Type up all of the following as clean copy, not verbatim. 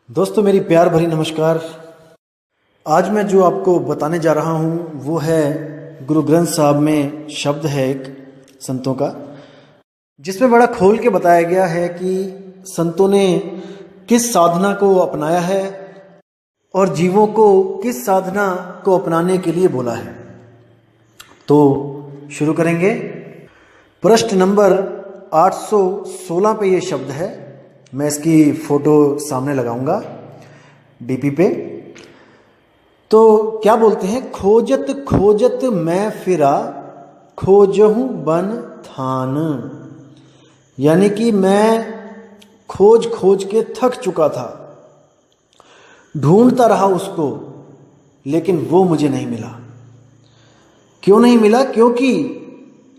दोस्तों मेरी प्यार भरी नमस्कार। आज मैं जो आपको बताने जा रहा हूँ वो है गुरु ग्रंथ साहब में शब्द है एक संतों का, जिसमें बड़ा खोल के बताया गया है कि संतों ने किस साधना को अपनाया है और जीवों को किस साधना को अपनाने के लिए बोला है। तो शुरू करेंगे। पृष्ठ नंबर 816 पे ये शब्द है। मैं इसकी फोटो सामने लगाऊंगा डीपी पे। तो क्या बोलते हैं, खोजत खोजत मैं फिरा खोजहूं बन थान। यानी कि मैं खोज खोज के थक चुका था, ढूंढता रहा उसको, लेकिन वो मुझे नहीं मिला। क्यों नहीं मिला? क्योंकि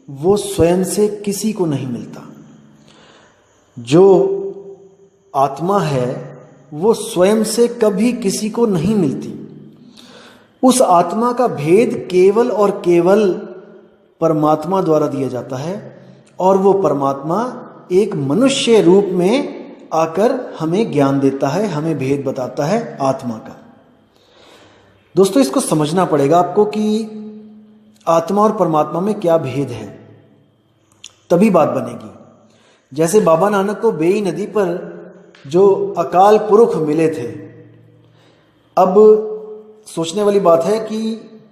वो स्वयं से किसी को नहीं मिलता। जो आत्मा है वो स्वयं से कभी किसी को नहीं मिलती। उस आत्मा का भेद केवल और केवल परमात्मा द्वारा दिया जाता है, और वो परमात्मा एक मनुष्य रूप में आकर हमें ज्ञान देता है, हमें भेद बताता है आत्मा का। दोस्तों इसको समझना पड़ेगा आपको कि आत्मा और परमात्मा में क्या भेद है, तभी बात बनेगी। जैसे बाबा नानक को बेई नदी पर जो अकाल पुरुष मिले थे, अब सोचने वाली बात है कि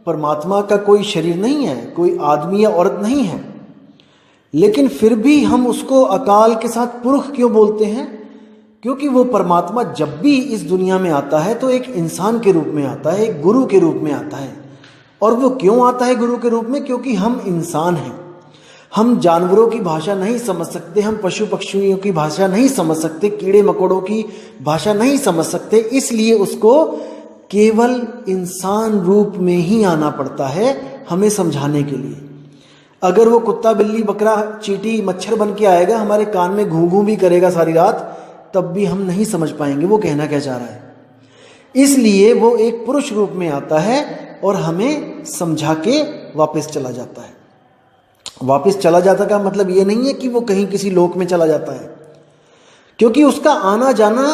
परमात्मा का कोई शरीर नहीं है, कोई आदमी या औरत नहीं है, लेकिन फिर भी हम उसको अकाल के साथ पुरुष क्यों बोलते हैं? क्योंकि वो परमात्मा जब भी इस दुनिया में आता है तो एक इंसान के रूप में आता है, एक गुरु के रूप में आता है। और वो क्यों आता है गुरु के रूप में? क्योंकि हम इंसान हैं, हम जानवरों की भाषा नहीं समझ सकते, हम पशु पक्षियों की भाषा नहीं समझ सकते, कीड़े मकोड़ों की भाषा नहीं समझ सकते, इसलिए उसको केवल इंसान रूप में ही आना पड़ता है हमें समझाने के लिए। अगर वो कुत्ता बिल्ली बकरा चींटी मच्छर बन के आएगा, हमारे कान में घूं घूं भी करेगा सारी रात, तब भी हम नहीं समझ पाएंगे वो कहना क्या चाह रहा है। इसलिए वो एक पुरुष रूप में आता है और हमें समझा के वापस चला जाता है। वापस चला जाता का मतलब ये नहीं है कि वो कहीं किसी लोक में चला जाता है, क्योंकि उसका आना जाना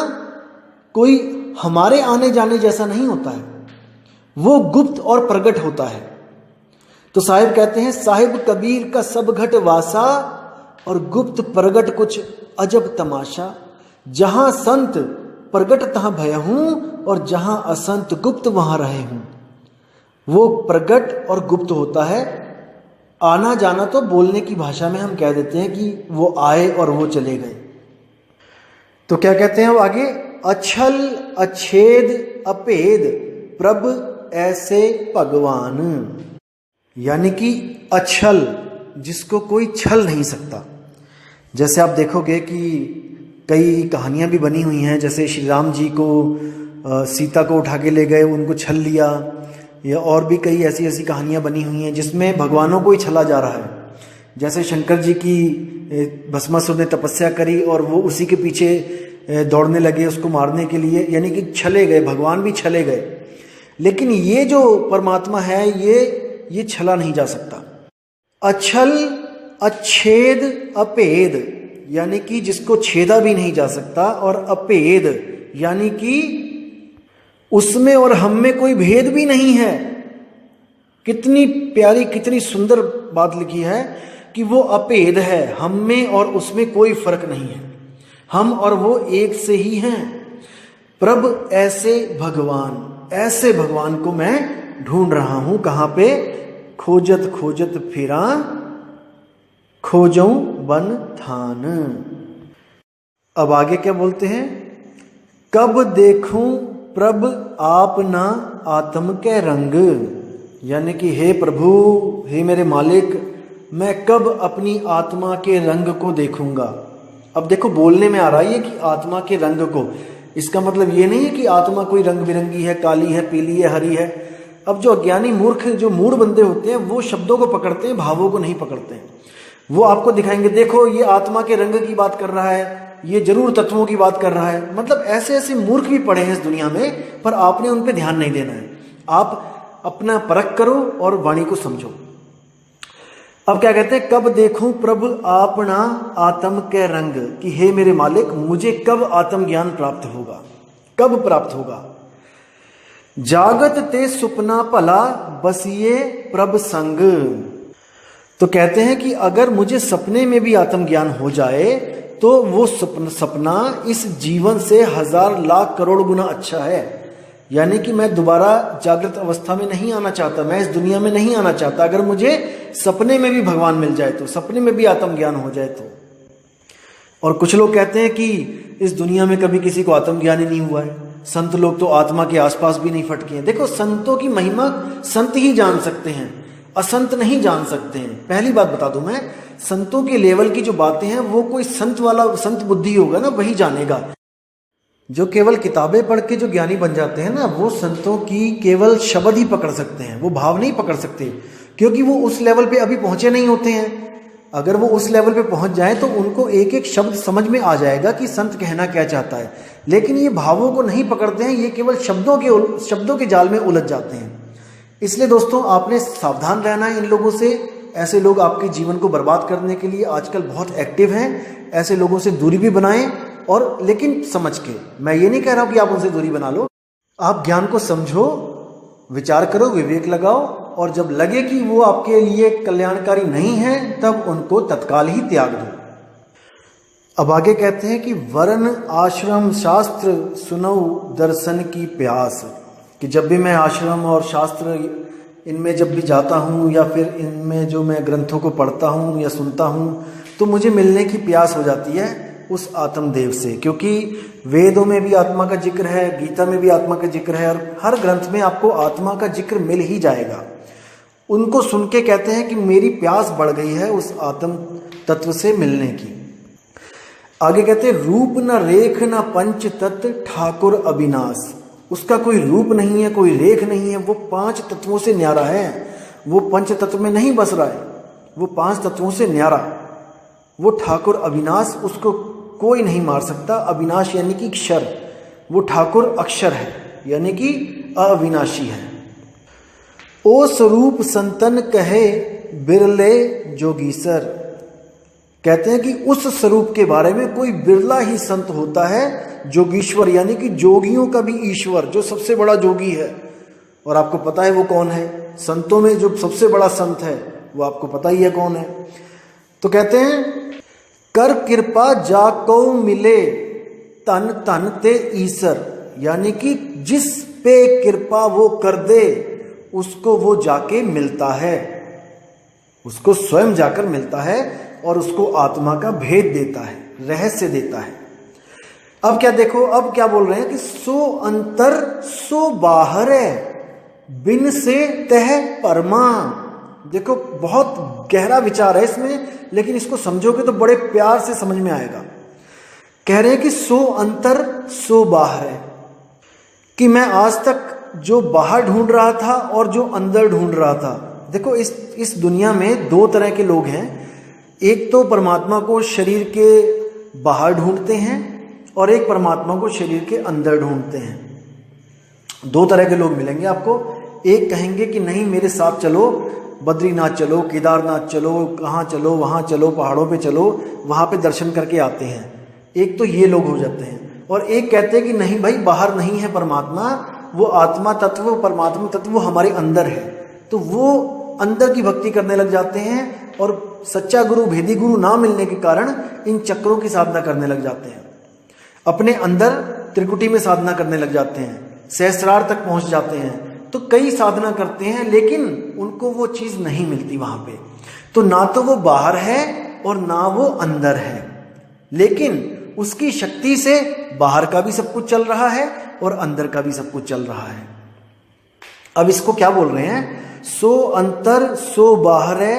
कोई हमारे आने जाने जैसा नहीं होता है, वो गुप्त और प्रगट होता है। तो साहिब कहते हैं, साहिब कबीर का सब घट वासा और गुप्त प्रगट कुछ अजब तमाशा। जहां संत प्रगट तहां भय हूं और जहां असंत गुप्त वहां रहे हूं। वो प्रगट और गुप्त होता है। आना जाना तो बोलने की भाषा में हम कह देते हैं कि वो आए और वो चले गए। तो क्या कहते हैं वो आगे, अछल अच्छेद अपेद प्रभ ऐसे भगवान। यानी कि अछल, जिसको कोई छल नहीं सकता। जैसे आप देखोगे कि कई कहानियां भी बनी हुई हैं, जैसे श्री राम जी को सीता को उठा के ले गए, उनको छल लिया, या और भी कई ऐसी ऐसी कहानियां बनी हुई हैं जिसमें भगवानों को ही छला जा रहा है। जैसे शंकर जी की भस्मासुर ने तपस्या करी और वो उसी के पीछे दौड़ने लगे उसको मारने के लिए, यानी कि छले गए, भगवान भी छले गए। लेकिन ये जो परमात्मा है ये छला नहीं जा सकता। अछल अच्छेद अपेद, यानी कि जिसको छेदा भी नहीं जा सकता, और अपेद यानी कि उसमें और हम में कोई भेद भी नहीं है। कितनी प्यारी कितनी सुंदर बात लिखी है कि वो अपेद है, हम में और उसमें कोई फर्क नहीं है, हम और वो एक से ही हैं। प्रभ ऐसे भगवान को मैं ढूंढ रहा हूं। कहां पे? खोजत खोजत फिरा खोजऊं बन थान। अब आगे क्या बोलते हैं, कब देखूं प्रभ आप ना आत्म के रंग। यानी कि हे प्रभु, हे मेरे मालिक, मैं कब अपनी आत्मा के रंग को देखूंगा। अब देखो बोलने में आ रहा है कि आत्मा के रंग को, इसका मतलब ये नहीं है कि आत्मा कोई रंग बिरंगी है, काली है, पीली है, हरी है। अब जो अज्ञानी मूर्ख जो मूढ़ बंदे होते हैं वो शब्दों को पकड़ते हैं, भावों को नहीं पकड़ते हैं। वो आपको दिखाएंगे, देखो ये आत्मा के रंग की बात कर रहा है, ये जरूर तत्वों की बात कर रहा है। मतलब ऐसे ऐसे मूर्ख भी पड़े हैं इस दुनिया में, पर आपने उन पे ध्यान नहीं देना है। आप अपना परख करो और वाणी को समझो। अब क्या कहते हैं, कब देखूं प्रभु आपना आत्म के रंग, कि हे मेरे मालिक मुझे कब आत्म ज्ञान प्राप्त होगा, कब प्राप्त होगा? जागत ते सुपना भला बसिए प्रभ संग। तो कहते हैं कि अगर मुझे सपने में भी आत्मज्ञान हो जाए तो वो सपना इस जीवन से 1000 लाख करोड़ गुना अच्छा है। यानी कि मैं दोबारा जागृत अवस्था में नहीं आना चाहता, मैं इस दुनिया में नहीं आना चाहता। अगर मुझे सपने में भी भगवान मिल जाए तो, सपने में भी आत्मज्ञान हो जाए तो। और कुछ लोग कहते हैं कि इस दुनिया में कभी किसी को आत्मज्ञान ही नहीं हुआ है, संत लोग तो आत्मा के आसपास भी नहीं फटके हैं। देखो, संतों की महिमा संत ही जान सकते हैं, असंत नहीं जान सकते हैं। पहली बात बता दूं मैं, संतों के लेवल की जो बातें हैं वो कोई संत वाला, संत बुद्धि होगा ना, वही जानेगा। जो केवल किताबें पढ़ के जो ज्ञानी बन जाते हैं ना, वो संतों की केवल शब्द ही पकड़ सकते हैं, वो भाव नहीं पकड़ सकते, क्योंकि वो उस लेवल पे अभी पहुंचे नहीं होते हैं। अगर वो उस लेवल पे पहुंच जाए तो उनको एक एक शब्द समझ में आ जाएगा कि संत कहना क्या चाहता है। लेकिन ये भावों को नहीं पकड़ते हैं, ये केवल शब्दों के जाल में उलझ जाते हैं। इसलिए दोस्तों, आपने सावधान रहना है इन लोगों से। ऐसे लोग आपके जीवन को बर्बाद करने के लिए आजकल बहुत एक्टिव हैं। ऐसे लोगों से दूरी भी बनाएं, और लेकिन समझ के। मैं ये नहीं कह रहा हूं कि आप उनसे दूरी बना लो, आप ज्ञान को समझो, विचार करो, विवेक लगाओ, और जब लगे कि वो आपके लिए कल्याणकारी नहीं है तब उनको तत्काल ही त्याग दो। अब आगे कहते हैं कि वर्ण आश्रम शास्त्र सुनौ दर्शन की प्यास, कि जब भी मैं आश्रम और शास्त्र इनमें जब भी जाता हूँ, या फिर इनमें जो मैं ग्रंथों को पढ़ता हूँ या सुनता हूँ, तो मुझे मिलने की प्यास हो जाती है उस आत्मदेव से। क्योंकि वेदों में भी आत्मा का जिक्र है, गीता में भी आत्मा का जिक्र है, और हर ग्रंथ में आपको आत्मा का जिक्र मिल ही जाएगा। उनको सुन के कहते हैं कि मेरी प्यास बढ़ गई है उस आत्म तत्व से मिलने की। आगे कहते हैं रूप न रेख न पंच तत्व ठाकुर अविनाश। उसका कोई रूप नहीं है, कोई रेख नहीं है, वो 5 तत्वों से न्यारा है। वो पंच तत्व में नहीं बस रहा है, वो 5 तत्वों से न्यारा, वो ठाकुर अविनाश, उसको कोई नहीं मार सकता। अविनाश यानी कि क्षर, वो ठाकुर अक्षर है, यानी कि अविनाशी है। ओ स्वरूप संतन कहे बिरले जोगीसर। कहते हैं कि उस स्वरूप के बारे में कोई बिरला ही संत होता है, जोगीश्वर यानी कि जोगियों का भी ईश्वर, जो सबसे बड़ा जोगी है। और आपको पता है वो कौन है? संतों में जो सबसे बड़ा संत है वो आपको पता ही है कौन है। तो कहते हैं कर कृपा जाको मिले तन तन ते ईसर, यानी कि जिस पे कृपा वो कर दे उसको वो जाके मिलता है, उसको स्वयं जाकर मिलता है और उसको आत्मा का भेद देता है, रहस्य देता है। अब क्या देखो, अब क्या बोल रहे हैं कि सो अंतर सो बाहर है, बिन से तह परमा। देखो, बहुत गहरा विचार है इसमें, लेकिन इसको समझोगे तो बड़े प्यार से समझ में आएगा। कह रहे हैं कि सो अंतर सो बाहर है, कि मैं आज तक जो बाहर ढूंढ रहा था और जो अंदर ढूंढ रहा था। देखो, इस दुनिया में 2 तरह के लोग हैं। एक तो परमात्मा को शरीर के बाहर ढूंढते हैं, और एक परमात्मा को शरीर के अंदर ढूंढते हैं। 2 तरह के लोग मिलेंगे आपको। एक कहेंगे कि नहीं, मेरे साथ चलो, बद्रीनाथ चलो, केदारनाथ चलो, कहाँ चलो, वहाँ चलो, पहाड़ों पे चलो, वहाँ पे दर्शन करके आते हैं। एक तो ये लोग हो जाते हैं। और एक कहते हैं कि नहीं भाई, बाहर नहीं है परमात्मा, वो आत्मा तत्व, परमात्मा तत्व वो हमारे अंदर है। तो वो अंदर की भक्ति करने लग जाते हैं, और सच्चा गुरु, भेदी गुरु ना मिलने के कारण इन चक्रों की साधना करने लग जाते हैं। अपने अंदर त्रिकुटी में साधना करने लग जाते हैं, सहस्रार तक पहुंच जाते हैं। तो कई साधना करते हैं, लेकिन उनको वो चीज नहीं मिलती वहां पे। तो ना तो वो बाहर है और ना वो अंदर है, लेकिन उसकी शक्ति से बाहर का भी सब कुछ चल रहा है और अंदर का भी सब कुछ चल रहा है। अब इसको क्या बोल रहे हैं? सो अंतर सो बाहर है,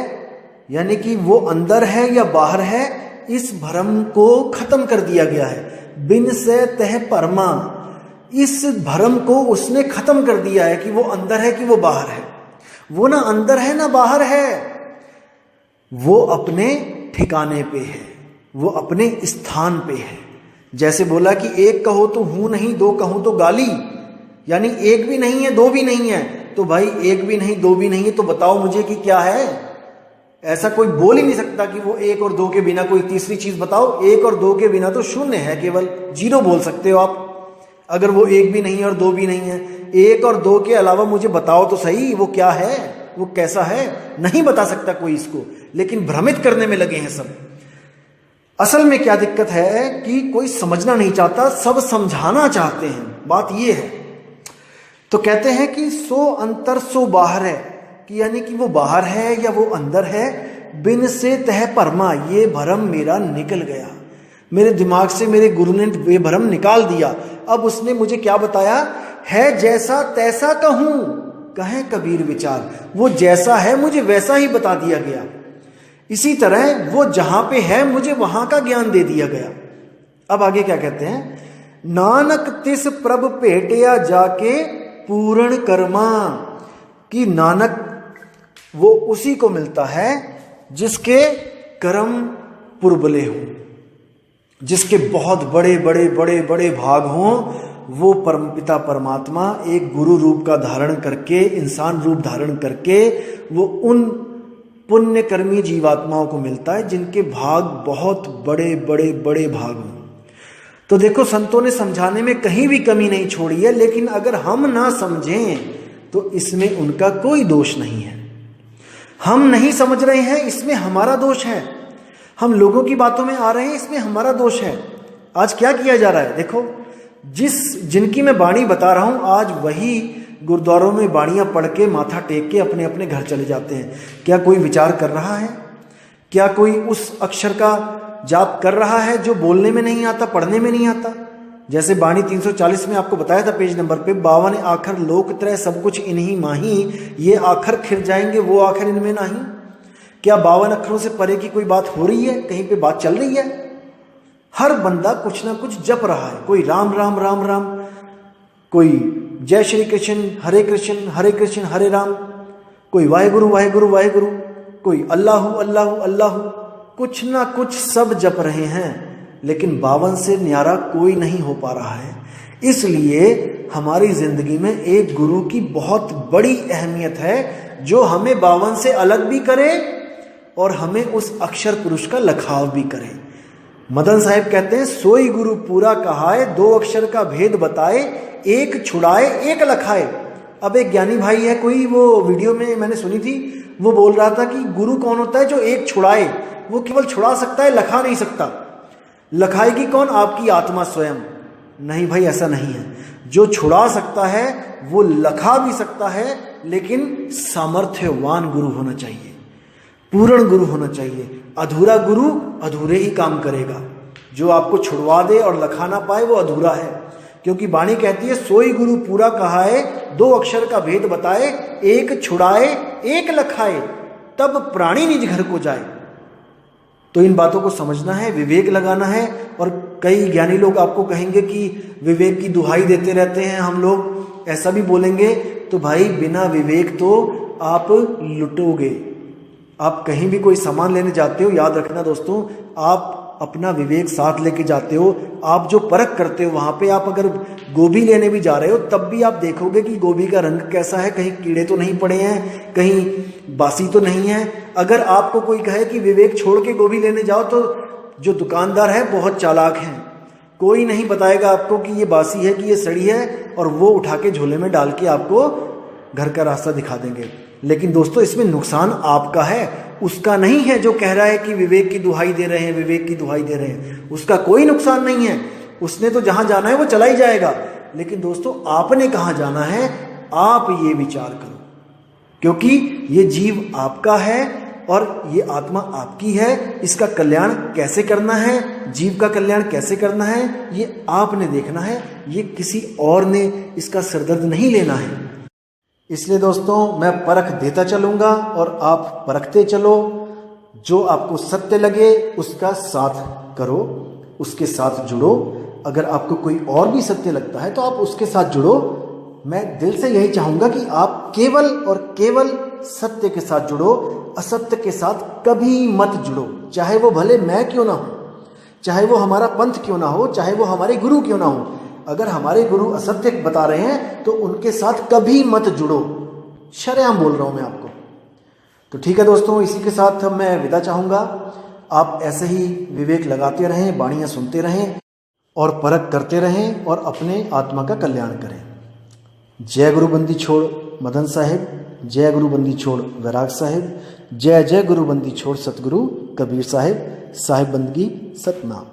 यानी कि वो अंदर है या बाहर है, इस भ्रम को खत्म कर दिया गया है। बिन से तह परमा, इस भ्रम को उसने खत्म कर दिया है कि वो अंदर है कि वो बाहर है। वो ना अंदर है ना बाहर है, वो अपने ठिकाने पे है, वो अपने स्थान पे है। जैसे बोला कि एक कहो तो हूं नहीं, 2 कहूं तो गाली, यानी एक भी नहीं है 2 भी नहीं है। तो भाई, एक भी नहीं 2 भी नहीं है, तो बताओ मुझे कि क्या है? ऐसा कोई बोल ही नहीं सकता कि वो 1 और 2 के बिना कोई तीसरी चीज बताओ। 1 और 2 के बिना तो शून्य है, केवल 0 बोल सकते हो आप। अगर वो एक भी नहीं है और दो भी नहीं है, एक और दो के अलावा मुझे बताओ तो सही, वो क्या है, वो कैसा है। नहीं बता सकता कोई इसको, लेकिन भ्रमित करने में लगे हैं सब। असल में क्या दिक्कत है कि कोई समझना नहीं चाहता, सब समझाना चाहते हैं, बात ये है। तो कहते हैं कि सो अंतर सो बाहर है, कि यानी कि वो बाहर है या वो अंदर है, बिन से तह परमा, ये भरम मेरा निकल गया। मेरे दिमाग से मेरे गुरु ने ये भरम निकाल दिया। अब उसने मुझे क्या बताया, है जैसा तैसा कहूं कहें कबीर विचार, वो जैसा है मुझे वैसा ही बता दिया गया। इसी तरह वो जहां पे है मुझे वहां का ज्ञान दे दिया गया। अब आगे क्या कहते हैं, नानक तिस प्रभ भेटिया जाके पूर्ण कर्मा, कि नानक वो उसी को मिलता है जिसके कर्म पुरबले हों, जिसके बहुत बड़े बड़े बड़े बड़े भाग हों। वो परमपिता परमात्मा एक गुरु रूप का धारण करके, इंसान रूप धारण करके, वो उन पुण्यकर्मी जीवात्माओं को मिलता है जिनके भाग बहुत बड़े बड़े बड़े भाग हों। तो देखो, संतों ने समझाने में कहीं भी कमी नहीं छोड़ी है, लेकिन अगर हम ना समझें तो इसमें उनका कोई दोष नहीं है। हम नहीं समझ रहे हैं, इसमें हमारा दोष है। हम लोगों की बातों में आ रहे हैं, इसमें हमारा दोष है। आज क्या किया जा रहा है, देखो, जिनकी मैं बाणी बता रहा हूं, आज वही गुरुद्वारों में बाणियां पढ़ के माथा टेक के अपने अपने घर चले जाते हैं। क्या कोई विचार कर रहा है? क्या कोई उस अक्षर का जाप कर रहा है जो बोलने में नहीं आता, पढ़ने में नहीं आता? जैसे बाणी 340 में आपको बताया था पेज नंबर पे, 52 आखर लोक त्रय सब कुछ इन्हीं माही, ये आखर खिर जाएंगे वो आखर इनमें नहीं। क्या 52 अक्षरों से परे की कोई बात हो रही है? कहीं पे बात चल रही है? हर बंदा कुछ ना कुछ जप रहा है। कोई राम राम राम राम, कोई जय श्री कृष्ण हरे कृष्ण हरे राम, कोई वाहेगुरु वाहेगुरु वाहेगुरु, कोई अल्लाहु अल्लाहु अल्लाहु, कुछ ना कुछ सब जप रहे हैं, लेकिन 52 से न्यारा कोई नहीं हो पा रहा है। इसलिए हमारी जिंदगी में एक गुरु की बहुत बड़ी अहमियत है, जो हमें 52 से अलग भी करे और हमें उस अक्षर पुरुष का लखाव भी करे। मदन साहिब कहते हैं, सोई गुरु पूरा कहाए, 2 अक्षर का भेद बताए, एक छुड़ाए एक लखाए। अब एक ज्ञानी भाई है कोई, वो वीडियो में मैंने सुनी थी, वो बोल रहा था कि गुरु कौन होता है जो एक छुड़ाए, वो केवल छुड़ा सकता है, लखा नहीं सकता। लखाएगी कौन? आपकी आत्मा स्वयं। नहीं भाई, ऐसा नहीं है। जो छुड़ा सकता है वो लखा भी सकता है, लेकिन सामर्थ्यवान गुरु होना चाहिए, पूर्ण गुरु होना चाहिए। अधूरा गुरु अधूरे ही काम करेगा। जो आपको छुड़वा दे और लखा ना पाए वो अधूरा है, क्योंकि वाणी कहती है, सोई गुरु पूरा कहाए, 2 अक्षर का भेद बताए, एक छुड़ाए एक लखाए, तब प्राणी निज घर को जाए। तो इन बातों को समझना है, विवेक लगाना है। और कई ज्ञानी लोग आपको कहेंगे कि विवेक की दुहाई देते रहते हैं हम लोग, ऐसा भी बोलेंगे। तो भाई, बिना विवेक तो आप लुटोगे। आप कहीं भी कोई सामान लेने जाते हो, याद रखना दोस्तों, आप अपना विवेक साथ लेके जाते हो। आप जो परख करते हो, वहां पे आप अगर गोभी लेने भी जा रहे हो, तब भी आप देखोगे कि गोभी का रंग कैसा है, कहीं कीड़े तो नहीं पड़े हैं, कहीं बासी तो नहीं है। अगर आपको कोई कहे कि विवेक छोड़ के गोभी लेने जाओ, तो जो दुकानदार है बहुत चालाक है, कोई नहीं बताएगा आपको कि ये बासी है कि ये सड़ी है, और वो उठा के झोले में डाल के आपको घर का रास्ता दिखा देंगे। लेकिन दोस्तों, इसमें नुकसान आपका है, उसका नहीं है। जो कह रहा है कि विवेक की दुहाई दे रहे हैं, विवेक की दुहाई दे रहे हैं, उसका कोई नुकसान नहीं है। उसने तो जहां जाना है वो चला ही जाएगा। लेकिन दोस्तों, आपने कहां जाना है, आप ये विचार करो, क्योंकि ये जीव आपका है और ये आत्मा आपकी है। इसका कल्याण कैसे करना है, जीव का कल्याण कैसे करना है, ये आपने देखना है। ये किसी और ने इसका सिरदर्द नहीं लेना है। इसलिए दोस्तों, मैं परख देता चलूंगा और आप परखते चलो। जो आपको सत्य लगे उसका साथ करो, उसके साथ जुड़ो। अगर आपको कोई और भी सत्य लगता है तो आप उसके साथ जुड़ो। मैं दिल से यही चाहूंगा कि आप केवल और केवल सत्य के साथ जुड़ो, असत्य के साथ कभी मत जुड़ो। चाहे वो भले मैं क्यों ना हो, चाहे वो हमारा पंथ क्यों ना हो, चाहे वो हमारे गुरु क्यों ना हो। अगर हमारे गुरु असत्य बता रहे हैं तो उनके साथ कभी मत जुड़ो। शरेआम बोल रहा हूं मैं आपको। तो ठीक है दोस्तों, इसी के साथ मैं विदा चाहूंगा। आप ऐसे ही विवेक लगाते रहें, बाणियां सुनते रहें। और परख करते रहें और अपने आत्मा का कल्याण करें। जय गुरु बंदी छोड़ मदन साहिब, जय गुरु बंदी छोड़ वैराग साहिब, जय जय गुरु बंदी छोड़ सतगुरु कबीर साहिब, साहिब बंदगी सतनाम।